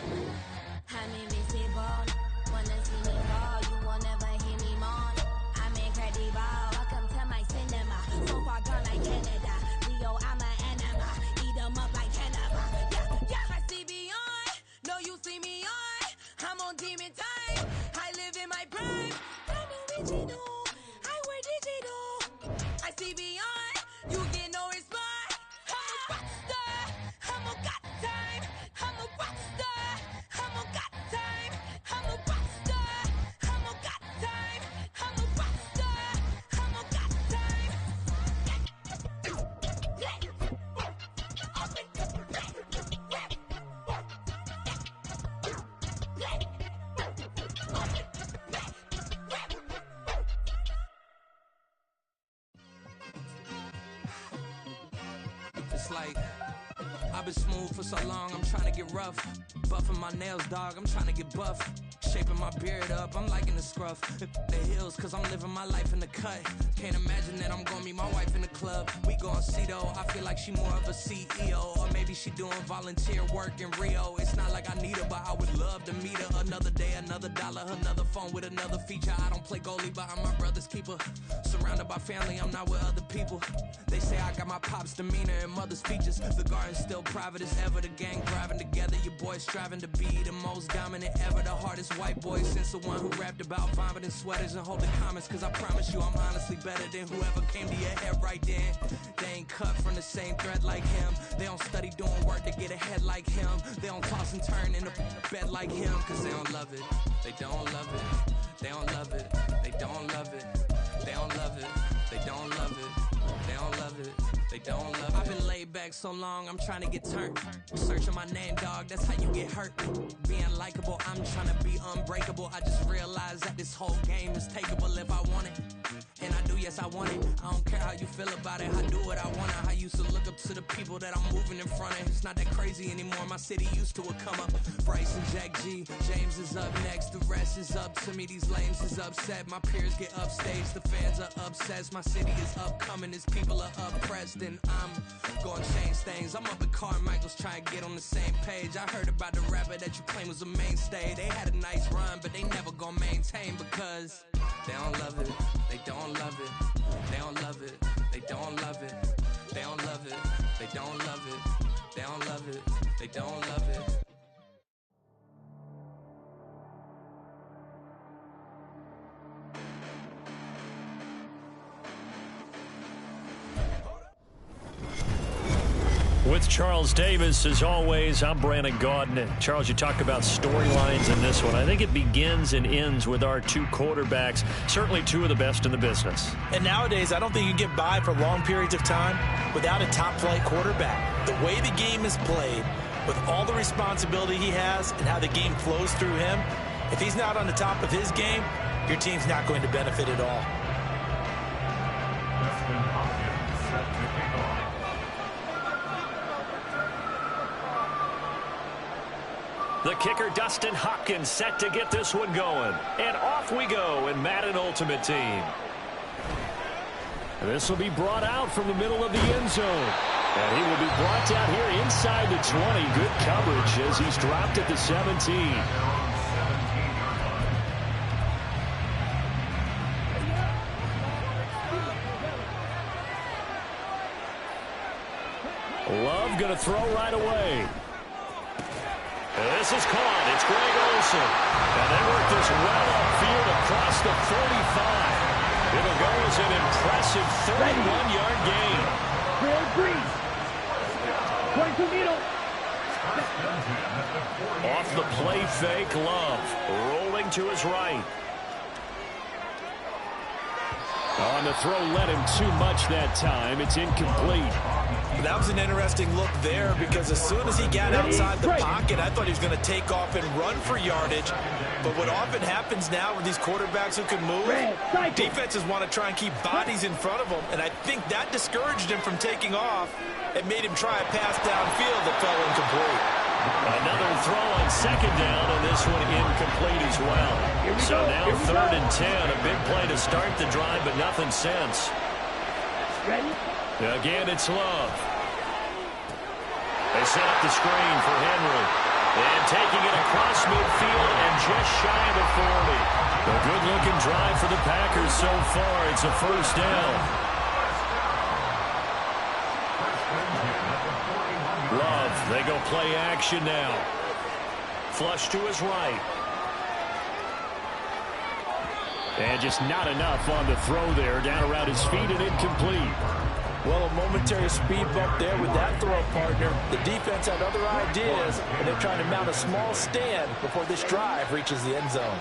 I'm invisible. Wanna see me fall, you will never hear me moan. I'm incredible. Welcome to my cinema. So far gone like Canada. Leo, I'm an anima. Eat 'em up like cannibal. Yeah, I see beyond. No, you see me on. I'm on demon time. I live in my prime. I'm original. I wear digital. I see beyond. You get no response. I'm a rock star. I'm a got time. I'm a rock star. I'm a got time. I'm a rock star. I'm a got time. I'm a rock star. I'm a got time. It's like I've been smooth for so long, I'm trying to get rough. Buffing my nails, dog, I'm trying to get buff. Shaping my beard up, I'm liking the scruff. The hills, cause I'm living my life in the cut. Can't imagine that I'm gonna meet my wife in the club. We gon' see though, I feel like she more of a CEO. Or maybe she doing volunteer work in Rio. It's not like I need her, but I would love to meet her. Another day, another dollar, another phone with another feature. I don't play goalie, but I'm my brother's keeper. Surrounded by family, I'm not with other people. They say I got my pop's demeanor and mother's features. The garden's still private as ever. The gang thriving together. Your boys striving to be the most dominant ever. The hardest white boy since the one who rapped about vomiting sweaters and holding comments. Cause I promise you I'm honestly better than whoever came to your head right then. They ain't cut from the same thread like him. They don't study doing work to get ahead like him. They don't toss and turn in the bed like him. Cause they don't love it. They don't love it. They don't love it. They don't love it. They don't love it. They don't love it. They don't love it. They don't love it. I've been laid back so long, I'm trying to get turned. Searching my name, dog, that's how you get hurt. Being likable, I'm trying to be unbreakable. I just realized that this whole game is takeable if I want it. And I do, yes, I want it. I don't care how you feel about it. I do what I want. I used to look up to the people that I'm moving in front of. It's not that crazy anymore. My city used to come up. Bryce and Jack G. James is up next. The rest is up to me. These lames is upset. My peers get upstage. The fans are obsessed. My city is upcoming. These people are oppressed. And I'm gonna change things. I'm up at Carmichael's trying to get on the same page. I heard about the rapper that you claim was a mainstay. They had a nice run, but they never gonna maintain because they don't love it. They don't love it. They don't love it. They don't love it. They don't love it. They don't love it. They don't love it. They don't love it. With Charles Davis, as always, I'm Brandon Gaudin. And Charles, you talk about storylines in this one. I think it begins and ends with our two quarterbacks, certainly two of the best in the business. And nowadays, I don't think you can get by for long periods of time without a top-flight quarterback. The way the game is played, with all the responsibility he has and how the game flows through him, if he's not on the top of his game, your team's not going to benefit at all. The kicker, Dustin Hopkins, set to get this one going. And off we go in Madden Ultimate Team. This will be brought out from the middle of the end zone. And he will be brought down here inside the 20. Good coverage as he's dropped at the 17. Love going to throw right away. This is caught. It's Greg Olsen. And they work this well upfield across the 45. It'll go as an impressive 31-yard gain. Off the play fake, Love. Rolling to his right. On the throw, led him too much that time. It's incomplete. That was an interesting look there because as soon as he got outside the pocket, I thought he was going to take off and run for yardage. But what often happens now with these quarterbacks who can move, defenses want to try and keep bodies in front of them, and I think that discouraged him from taking off and made him try a pass downfield that fell incomplete. Another throw on second down, and this one incomplete as well. So now 3rd and 10, a big play to start the drive, but nothing since. Again, it's Love. They set up the screen for Henry. And taking it across midfield and just shy of the 40. A good-looking drive for the Packers so far. It's a first down. Love, they go play action now. Flush to his right. And just not enough on the throw there. Down around his feet and incomplete. Well, a momentary speed bump there with that throw, partner. The defense had other ideas, and they're trying to mount a small stand before this drive reaches the end zone.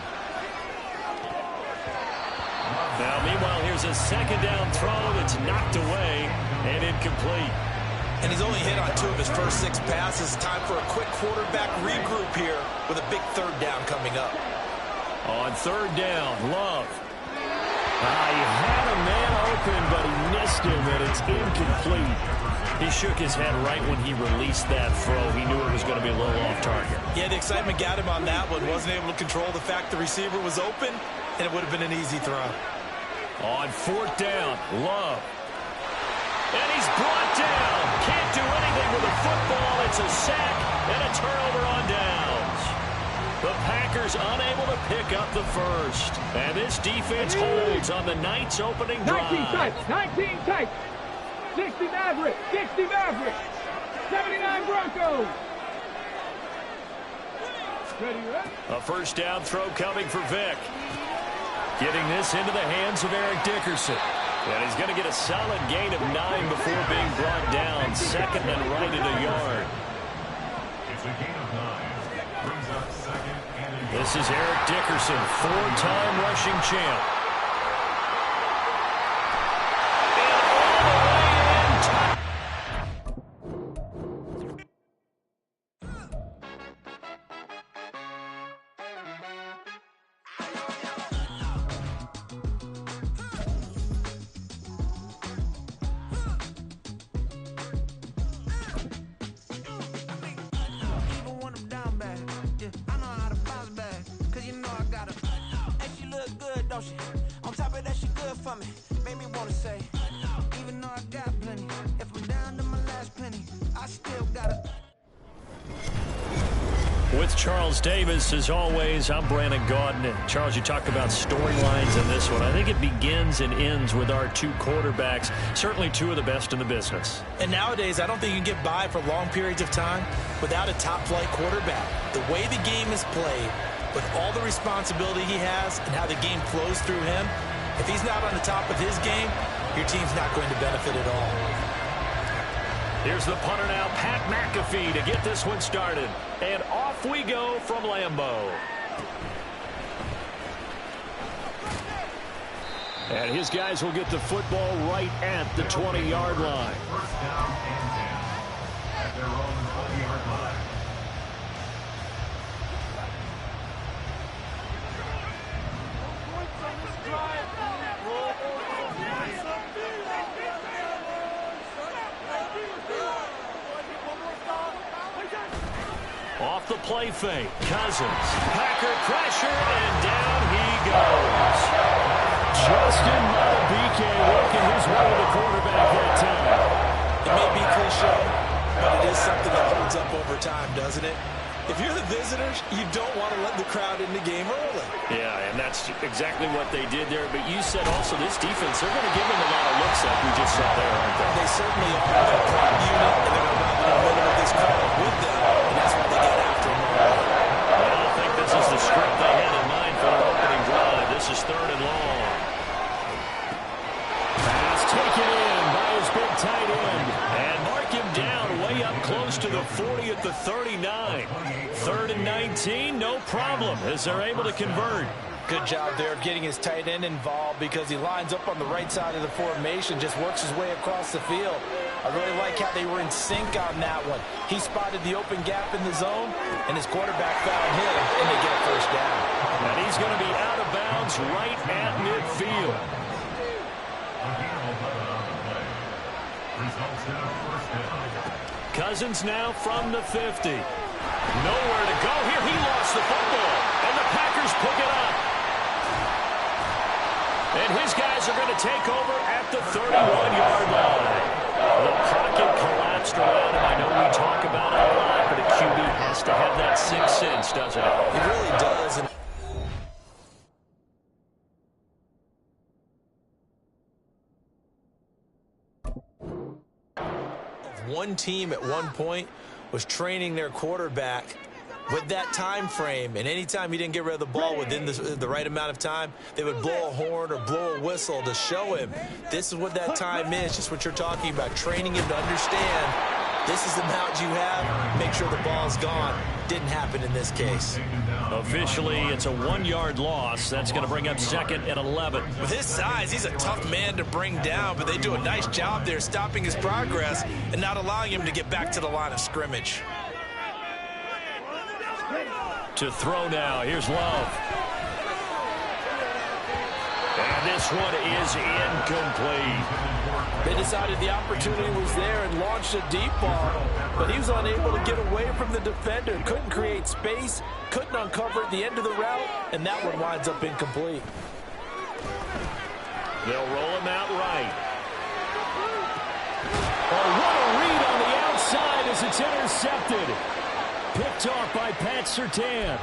Now, meanwhile, here's a second down throw that's knocked away and incomplete. And he's only hit on 2 of his first 6 passes. Time for a quick quarterback regroup here with a big third down coming up. On third down, Love. He had a man open, but he missed him, and it's incomplete. He shook his head right when he released that throw. He knew it was going to be a little off target. Yeah, the excitement got him on that one. Wasn't able to control the fact the receiver was open, and it would have been an easy throw. On fourth down, Love. And he's brought down. Can't do anything with the football. It's a sack and a turnover on downs. The Packers unable to pick up the first. And this defense holds on the Knights' opening drive. 19 tight. 60 Maverick. 60 Maverick. 79 Broncos. Ready, right? A first down throw coming for Vick. Getting this into the hands of Eric Dickerson. And he's going to get a solid gain of 9 before being brought down. Second and right at a yard. It's a gain of 9. Brings up second and a yard. This is Eric Dickerson, 4-time rushing champ. On top of that, she good for me. Made me wanna say, even though I got plenty, if I'm down to my last penny, I still gotta. With Charles Davis, as always, I'm Brandon Gaudin. Charles, you talked about storylines in this one. I think it begins and ends with our 2 quarterbacks, certainly 2 of the best in the business. And nowadays, I don't think you can get by for long periods of time without a top-flight quarterback. The way the game is played, with all the responsibility he has and how the game flows through him, if he's not on the top of his game, your team's not going to benefit at all. Here's the punter now, Pat McAfee, to get this one started. And off we go from Lambeau. And his guys will get the football right at the 20-yard line. First down and 10 at their own 20-yard line. Off the play fake, Cousins. Packer pressure, and down he goes. Justin Madubuike working his way to the quarterback that time. It may be cliche, but it is something that holds up over time, doesn't it? If you're the visitors, you don't want to let the crowd in the game early. Yeah, and that's exactly what they did there. But you said also this defense, they're going to give them a lot of looks like we just saw there, aren't they? They certainly are. They're a prime unit, and they're going to run in the middle of this crowd with them, and that's why they get after them. I don't think this is the script they had in mind for their opening drive. This is 3rd and long. Pass taken in by his big tight end. And mark him down way up close to the 40 at the 39. 3rd and 19, no problem, as they're able to convert. Good job there of getting his tight end involved because he lines up on the right side of the formation, just works his way across the field. I really like how they were in sync on that one. He spotted the open gap in the zone, and his quarterback found him, and they get a first down. And he's going to be out of bounds right at midfield. Cousins now from the 50. Nowhere to go here. He lost the football, and the Packers pick it up. And his guys are going to take over at the 31-yard line. The pocket collapsed around him. I know we talk about it a lot, but a QB has to have that this, doesn't it? It really does. And one team at one point was training their quarterback with that time frame, and anytime he didn't get rid of the ball within the right amount of time, they would blow a horn or blow a whistle to show him this is what that time is, just what you're talking about, training him to understand this is the amount you have, make sure the ball's gone. Didn't happen in this case. Officially, it's a 1-yard loss. That's going to bring up 2nd and 11. With his size, he's a tough man to bring down, but they do a nice job there stopping his progress and not allowing him to get back to the line of scrimmage. To throw now, here's Love. And this one is incomplete. They decided the opportunity was there and launched a deep ball, but he was unable to get away from the defender, couldn't create space, couldn't uncover at the end of the route, and that one winds up incomplete. They'll roll him out right. Oh, what a read on the outside as it's intercepted. Picked off by Pat Surtain.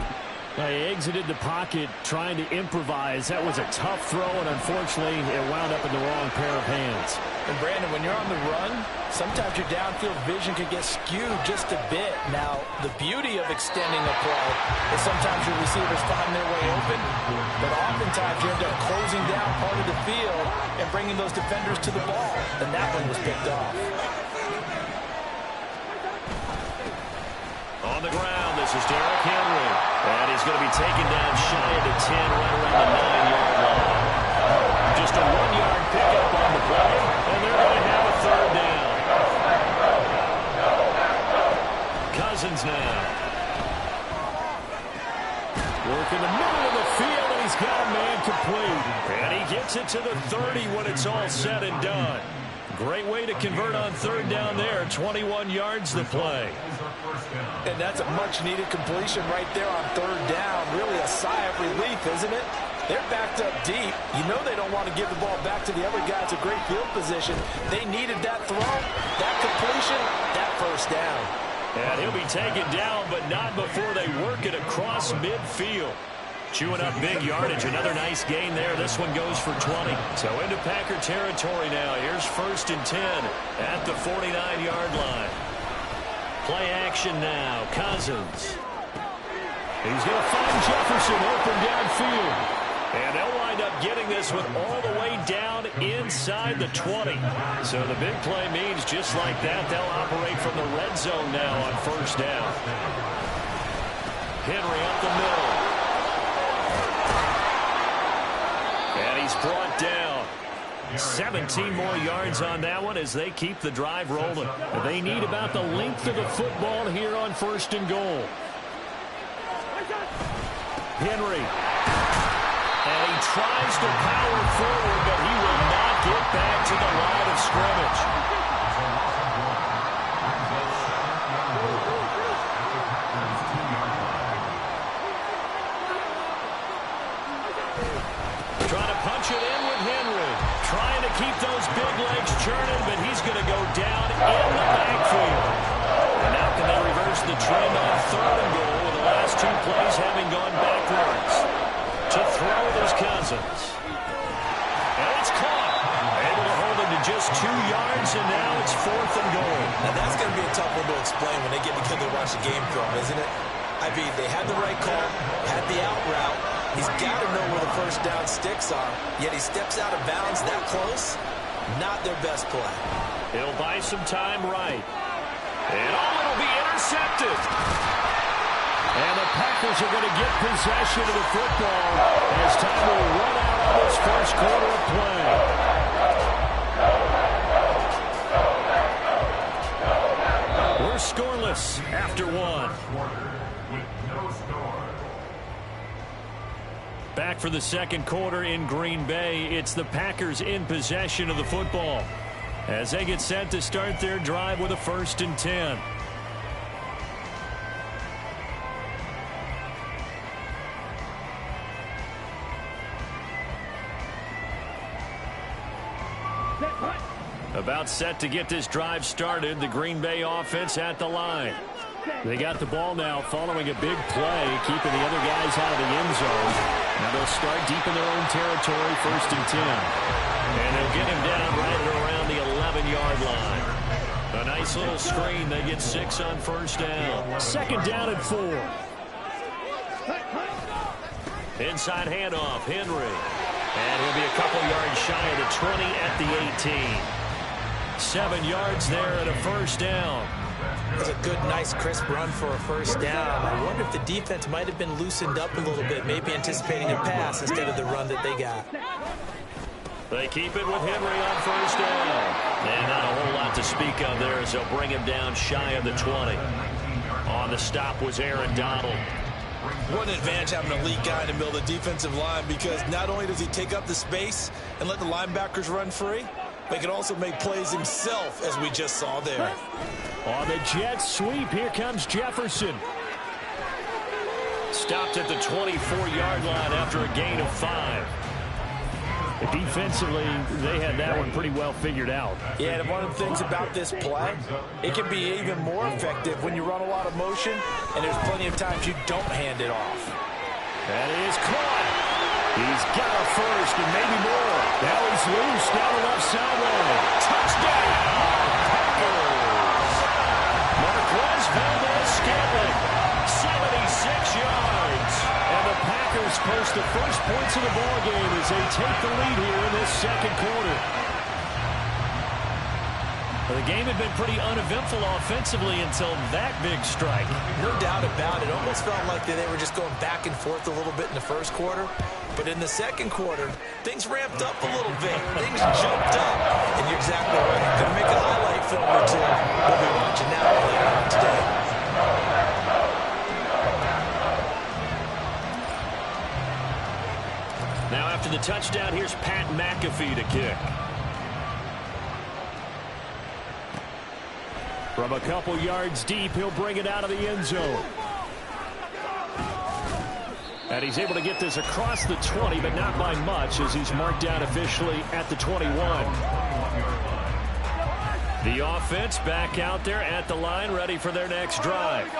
They exited the pocket trying to improvise. That was a tough throw, and unfortunately, it wound up in the wrong pair of hands. And, Brandon, when you're on the run, sometimes your downfield vision can get skewed just a bit. Now, the beauty of extending a play is sometimes your receivers find their way open, but oftentimes you end up closing down part of the field and bringing those defenders to the ball, and that one was picked off. On the ground, this is Derrick Henry. And he's going to be taken down shy of the 10, right around the 9-yard line. Just a 1-yard pickup on the play, and they're going to have a 3rd down. Cousins now. Working the middle of the field, and he's got a man complete. And he gets it to the 30 when it's all said and done. Great way to convert on 3rd down there. 21 yards the play. And that's a much-needed completion right there on 3rd down. Really a sigh of relief, isn't it? They're backed up deep. You know they don't want to give the ball back to the other guy. It's a great field position. They needed that throw, that completion, that 1st down. And he'll be taken down, but not before they work it across midfield. Chewing up big yardage. Another nice gain there. This one goes for 20. So into Packer territory now. Here's 1st and 10 at the 49-yard line. Play action now. Cousins. He's going to find Jefferson open downfield. And they'll wind up getting this one all the way down inside the 20. So the big play means just like that, they'll operate from the red zone now on 1st down. Henry up the middle. And he's brought down. 17 more yards on that one as they keep the drive rolling. They need about the length of the football here on 1st and goal. Henry. And he tries to power forward, but he will not get back to the line of scrimmage. Trying to punch it in with Henry. Trying to keep those big legs churning, but he's going to go down in the backfield. And now can they reverse the trend on 3rd and goal with the last 2 plays having gone backwards? To throw this Cousins. And it's caught. Able to hold him to just 2 yards, and now it's 4th and goal. Now that's going to be a tough one to explain when they get together to watch the game film, isn't it? I mean, they had the right call, had the out route. He's got to know where the 1st down sticks are, yet he steps out of bounds that close. Not their best play. He'll buy some time right. And it'll be intercepted. And the Packers are going to get possession of the football as time will run out on this 1st quarter of play. We're scoreless after 1. Back for the 2nd quarter in Green Bay. It's the Packers in possession of the football as they get set to start their drive with a 1st and 10. About set to get this drive started. The Green Bay offense at the line. They got the ball now following a big play, keeping the other guys out of the end zone. Now they'll start deep in their own territory, 1st and 10. And they'll get him down right around the 11-yard line. A nice little screen. They get 6 on 1st down. 2nd down and 4. Inside handoff, Henry. And he'll be a couple yards shy of the 20 at the 18. 7 yards there and a 1st down. It's a good, nice, crisp run for a 1st down. I wonder if the defense might have been loosened up a little bit, maybe anticipating a pass instead of the run that they got. They keep it with Henry on 1st down. And not a whole lot to speak of there as they'll bring him down shy of the 20. On the stop was Aaron Donald. What an advantage having an elite guy in the middle of the defensive line, because not only does he take up the space and let the linebackers run free, but he can also make plays himself, as we just saw there. On the jet sweep, here comes Jefferson. Stopped at the 24-yard line after a gain of 5. Defensively, they had that one pretty well figured out. Yeah, and one of the things about this play, it can be even more effective when you run a lot of motion, and there's plenty of times you don't hand it off. That is caught. He's got a 1st and maybe more. Now he's loose down the left sideline. Touchdown, Packers. Marquez Valdes-Scantling, 76 yards. And the Packers post the first points of the ball game as they take the lead here in this 2nd quarter. The game had been pretty uneventful offensively until that big strike. No doubt about it. Almost felt like they were just going back and forth a little bit in the 1st quarter. But in the 2nd quarter, things ramped up a little bit. Things jumped up. And you're exactly right. Going to make a highlight film or two. We'll be watching that later on today. Now after the touchdown, here's Pat McAfee to kick. From a couple yards deep, he'll bring it out of the end zone. And he's able to get this across the 20, but not by much, as he's marked down officially at the 21. The offense back out there at the line, ready for their next drive.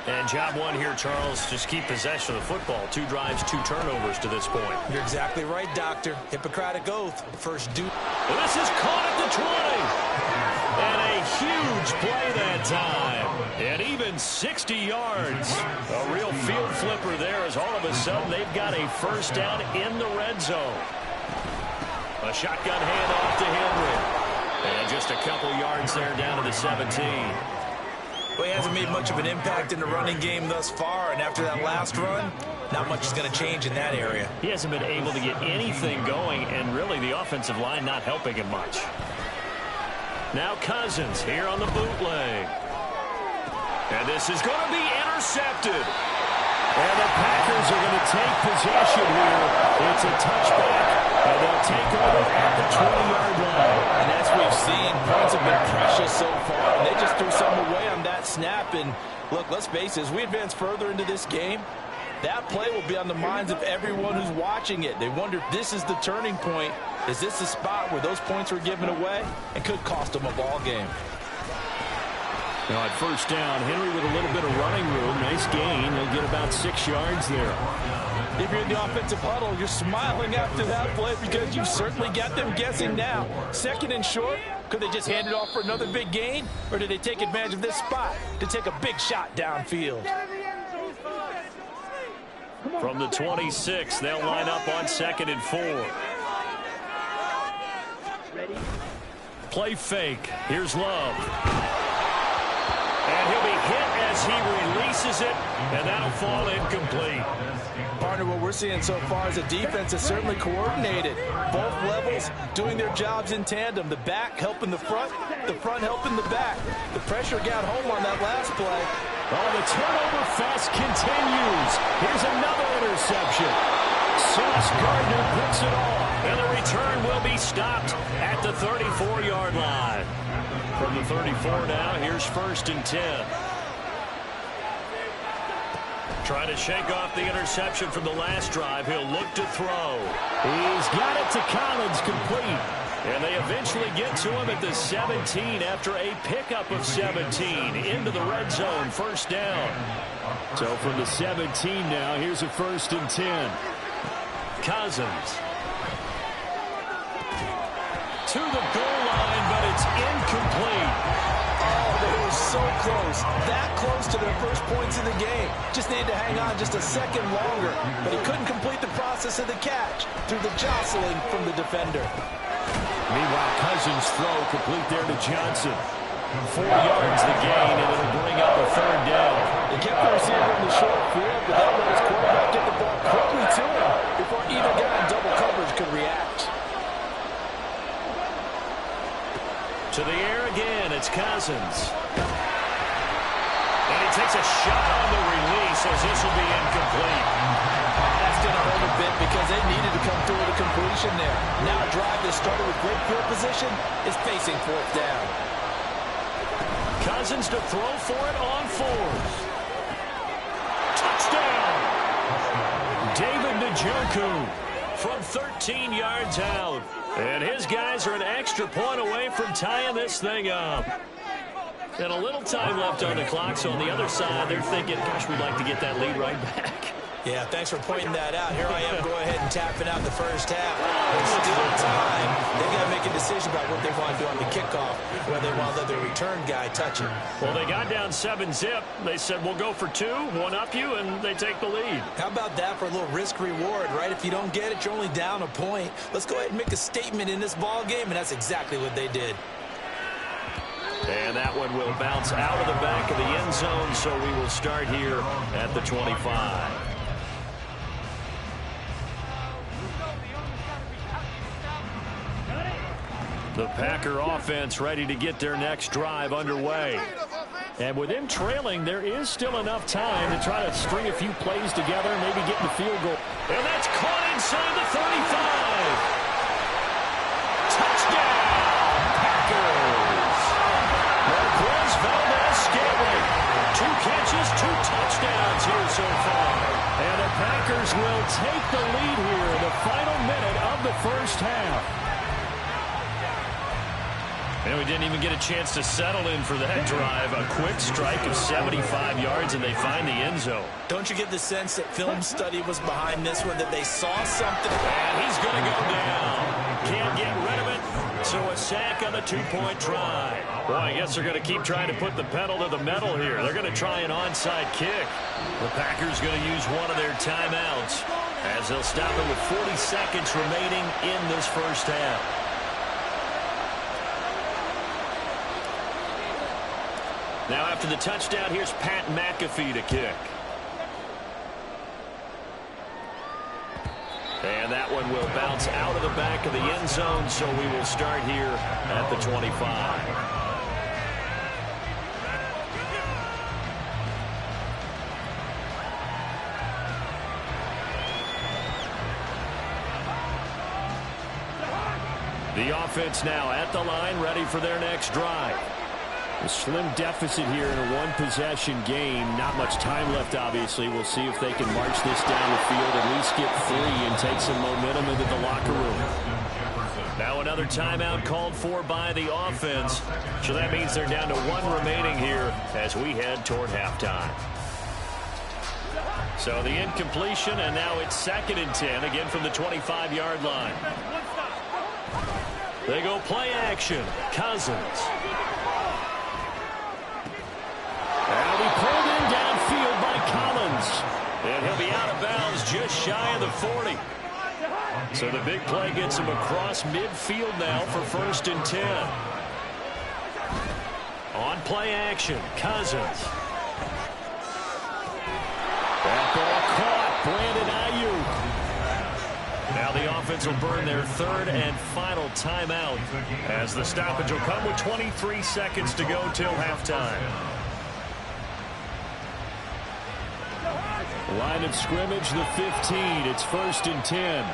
And job one here, Charles, just keep possession of the football. 2 drives, 2 turnovers to this point. You're exactly right, Doctor. Hippocratic oath. First due. This is caught at the 20. And a huge play that time. And even 60 yards. A real field flipper there, as all of a sudden they've got a 1st down in the red zone. A shotgun handoff to Henry. And just a couple yards there down to the 17. Well, he hasn't made much of an impact in the running game thus far, and after that last run, not much is going to change in that area. He hasn't been able to get anything going, and really the offensive line not helping him much. Now Cousins here on the bootleg. And this is going to be intercepted. And the Packers are going to take possession here. It's a touchback, and they'll take over at the 20-yard line. And as we've seen, points have been precious so far, and they just threw some away on that snap. And look, let's face it, as we advance further into this game, that play will be on the minds of everyone who's watching it. They wonder if this is the turning point. Is this the spot where those points were given away and could cost them a ball game? Now at 1st down, Henry with a little bit of running room. Nice gain. He'll get about 6 yards there. If you're in the offensive huddle, you're smiling after that play because you certainly got them guessing now. 2nd and short, could they just hand it off for another big gain? Or did they take advantage of this spot to take a big shot downfield? From the 26, they'll line up on 2nd and 4. Play fake. Here's Love. And he'll be hit as he releases it, and that'll fall incomplete. Partner, what we're seeing so far is a defense that's certainly coordinated. Both levels doing their jobs in tandem. The back helping the front helping the back. The pressure got home on that last play. Oh, the turnover fest continues. Here's another interception. Sauce Gardner picks it off, and the return will be stopped at the 34-yard line. From the 34 now, here's 1st and 10. Trying to shake off the interception from the last drive. He'll look to throw. He's got it to Collins, complete. And they eventually get to him at the 17 after a pickup of 17 into the red zone, first down. So from the 17 now, here's a 1st and 10. Cousins to the goal line, but it's incomplete. Oh, they were so close. That close to their first points in the game. Just needed to hang on just a second longer. But he couldn't complete the process of the catch through the jostling from the defender. Meanwhile, Cousins' throw complete there to Johnson. 4 yards the gain, and it'll bring up a 3rd down. They kept the receiver in the short field, but that let his quarterback get the ball quickly to him before either guy in double coverage could react. To the air again, it's Cousins. And he takes a shot on the release as this will be incomplete. That's going to hurt a bit because they needed to come through with a completion there. Now a drive that started with great field position is facing 4th down. Cousins to throw for it on 4th. Touchdown! David Njoku from 13 yards out. And his guys are an extra point away from tying this thing up. And a little time left on the clock, so on the other side, they're thinking, gosh, we'd like to get that lead right back. Yeah, thanks for pointing that out. Here I am, go ahead and tapping out the first half. There's still time. They've got to make a decision about what they want to do on the kickoff, whether they want to let their return guy touch it. Well, they got down 7-zip. They said, we'll go for 2, one up you, and they take the lead. How about that for a little risk-reward, right? If you don't get it, you're only down a point. Let's go ahead and make a statement in this ball game, and that's exactly what they did. And that one will bounce out of the back of the end zone, so we will start here at the 25. The Packer offense ready to get their next drive underway. And with them trailing, there is still enough time to try to string a few plays together, maybe get the field goal. And that's caught inside the 35. Touchdown, Packers. Marquez Valdez-Scantling. 2 catches, 2 touchdowns here so far. And the Packers will take the lead here in the final minute of the first half. And we didn't even get a chance to settle in for that drive. A quick strike of 75 yards, and they find the end zone. Don't you get the sense that film study was behind this one, that they saw something? And he's going to go down. Can't get rid of it. So a sack on the 2-point try. Boy, I guess they're going to keep trying to put the pedal to the metal here. They're going to try an onside kick. The Packers going to use one of their timeouts as they'll stop it with 40 seconds remaining in this first half. Now after the touchdown, here's Pat McAfee to kick. And that one will bounce out of the back of the end zone, so we will start here at the 25. The offense now at the line, ready for their next drive. A slim deficit here in a one-possession game. Not much time left, obviously. We'll see if they can march this down the field, at least get 3 and take some momentum into the locker room. Now another timeout called for by the offense. So that means they're down to 1 remaining here as we head toward halftime. So the incompletion, and now it's 2nd and 10, again from the 25-yard line. They go play action. Cousins. And he pulled in downfield by Collins. And he'll be out of bounds just shy of the 40. So the big play gets him across midfield now for 1st and 10. On play action, Cousins. That ball caught, Brandon Ayuk. Now the offense will burn their 3rd and final timeout as the stoppage will come with 23 seconds to go till halftime. Line of scrimmage, the 15. It's 1st and 10.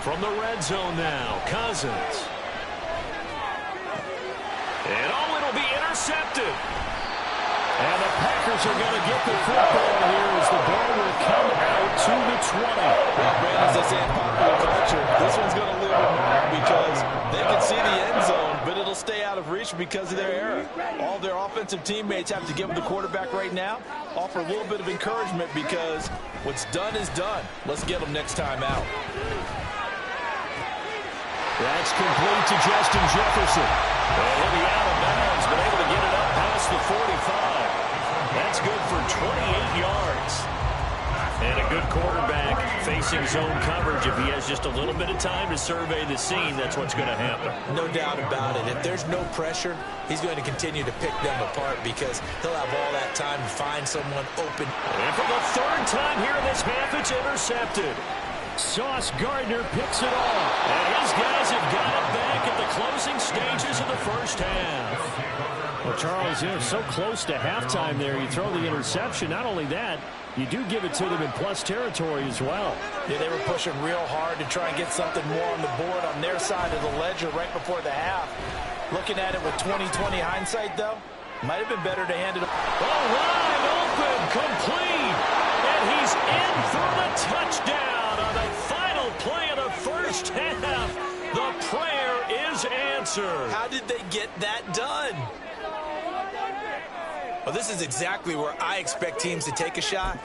From the red zone now, Cousins. And it'll be intercepted. And the Packers Packers are going to get the football here as the ball will come out to the 20. Well, Brandon, as they say in popular culture, this one's going to live in mark because they can see the end zone, but it'll stay out of reach because of their error. All their offensive teammates have to give them the quarterback right now, offer a little bit of encouragement because what's done is done. Let's get them next time out. That's complete to Justin Jefferson. And he'll be out of bounds, but able to get it up past the 45. That's good for 28 yards. And a good quarterback facing zone coverage. If he has just a little bit of time to survey the scene, that's what's going to happen. No doubt about it. If there's no pressure, he's going to continue to pick them apart because he'll have all that time to find someone open. And for the third time here in this half, it's intercepted. Sauce Gardner picks it off. And his guys have got it back at the closing stages of the first half. Well, Charles, so close to halftime there. You throw the interception. Not only that, you do give it to them in plus territory as well. Yeah, they were pushing real hard to try and get something more on the board on their side of the ledger right before the half. Looking at it with 20/20 hindsight, though, might have been better to hand it. Oh, wide open, complete. And he's in for the touchdown on the final play of the first half. The prayer is answered. How did they get that done? Well, this is exactly where I expect teams to take a shot.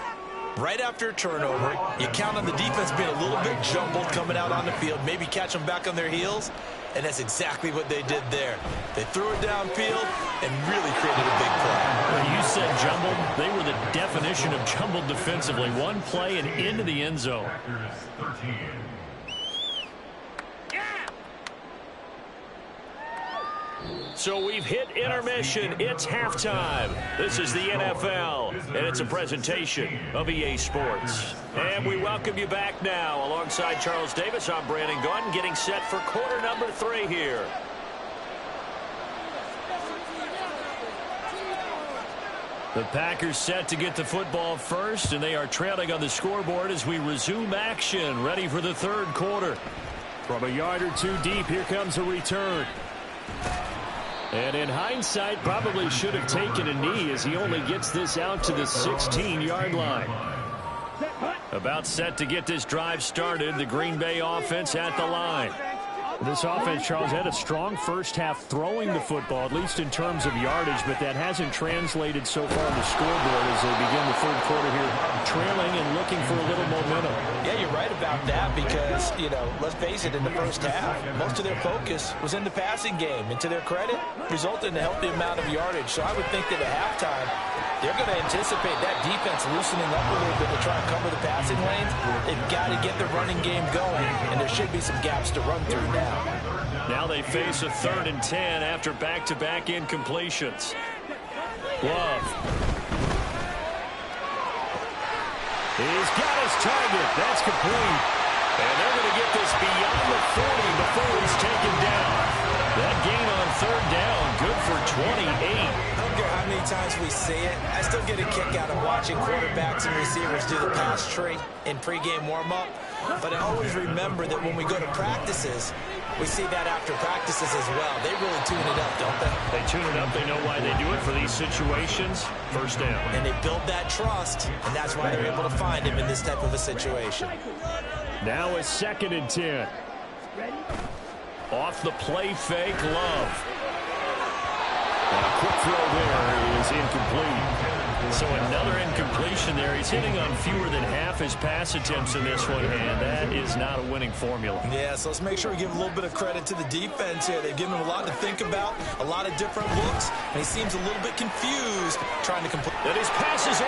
Right after a turnover, you count on the defense being a little bit jumbled coming out on the field, maybe catch them back on their heels, and that's exactly what they did there. They threw it downfield and really created a big play. When you said jumbled, they were the definition of jumbled defensively. One play and into the end zone. So we've hit intermission. It's halftime. This is the NFL, and it's a presentation of EA Sports. And we welcome you back now. Alongside Charles Davis, I'm Brandon Gunn, getting set for quarter number 3 here. The Packers set to get the football first, and they are trailing on the scoreboard as we resume action, ready for the third quarter. From a yard or two deep, here comes a return. And in hindsight, probably should have taken a knee as he only gets this out to the 16-yard line. About set to get this drive started, the Green Bay offense at the line. This offense, Charles, had a strong first half throwing the football, at least in terms of yardage, but that hasn't translated so far on the scoreboard as they begin the third quarter here, trailing and looking for a little momentum. Yeah, you're right about that because, let's face it, in the first half, most of their focus was in the passing game. And to their credit, resulted in a healthy amount of yardage. So I would think that at halftime, they're going to anticipate that defense loosening up a little bit to try and cover the passing lanes. They've got to get the running game going, and there should be some gaps to run through now. Now they face a 3rd and 10 after back-to-back incompletions. Love. He's got his target. That's complete. And they're going to get this beyond the 40 before he's taken down. That gain on 3rd down, good for 28. I don't care how many times we see it. I still get a kick out of watching quarterbacks and receivers do the pass tree in pregame warm-up. But I always remember that when we go to practices, we see that after practices as well. They really tune it up, don't they? They tune it up. They know why they do it for these situations. First down. And they build that trust, and that's why they're able to find him in this type of a situation. Now a 2nd and 10. Off the play fake, Love. And a quick throw there is incomplete. So another incompletion there. He's hitting on fewer than half his pass attempts in this one, and that is not a winning formula. Yeah, so let's make sure we give a little bit of credit to the defense here. They've given him a lot to think about, a lot of different looks, and he seems a little bit confused trying to complete. And his pass is